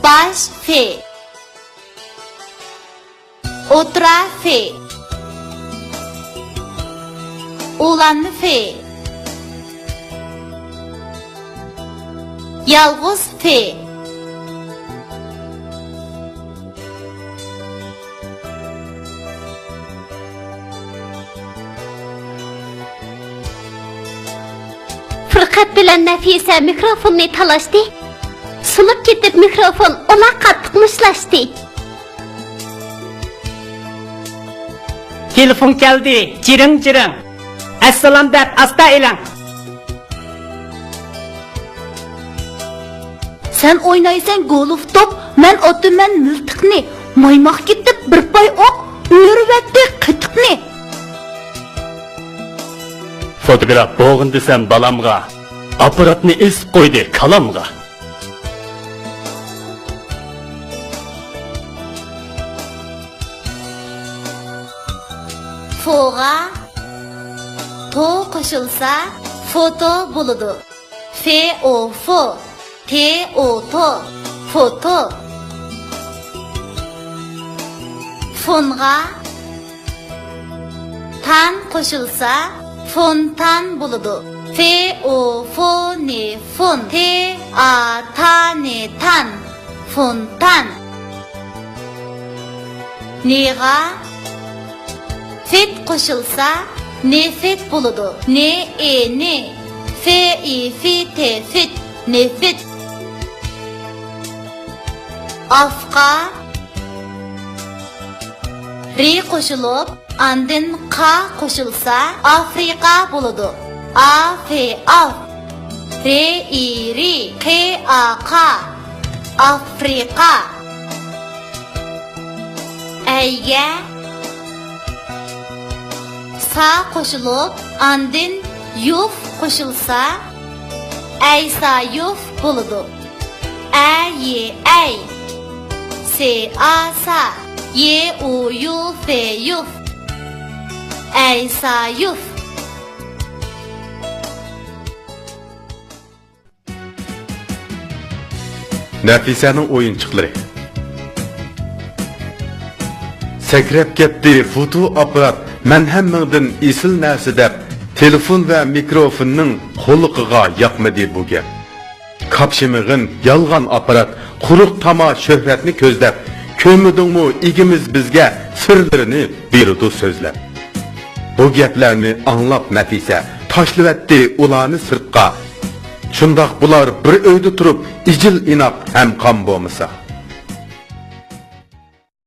baş fe, o'tira fe, oğlanlı fe, yalğız fe, Fırqat bilan Nafisa mikrofonni talashdi. Sunib ketib mikrofon ona qattiq mushlashdi. Telefon geldi. Ciring ciring. Assalom deb asta elang. sen oynaysan golf top, men otaman miltiqni, maymoq ketib bir poy o'q, o'rvatdi qitiqni. Fotograf bo'g'in desam balamga, apparatni esib qo'ydi kalamga. Foga to qo'shilsa foto bo'ladi. Fe o fo, te o to, foto. Fonga tan qo'shilsa fontan bo'ladi. Fe o fo ne fon, te a ta ne tan, fontan. Nega fet qo'shilsa nefet bo'ladi. Ne e ne, fe i fi te fit, nefit. Afqa ri qo'shilib, andin qa qo'shilsa Afrika bo'ladi. A fe af, re i ri, qe a qa, Afrika. Ayga sa qo'shilib, andin yuf qo'shilsa aysa yuf bo'ladi. A ye ay, se a sa, ye u yu fe yuf, aysa yuf. Nafisaning o'yinchiqlari. Sakrab ketdi foto apparat. Men hammangdan esil narsa deb telefon va mikrofonning qo'liqiga yoqmadi bu gap. Kapshimig'in yolg'on apparat, quruq tama shuhratni ko'zlab, ko'midingmi igimiz bizga sirlarini berdi so'zlab. Bu gaplarni anglab Nafisa tashlavatdi ularni sirtqa. Shundoq bular bir uyda turib, ijil inoq ham qon bo'lmasa.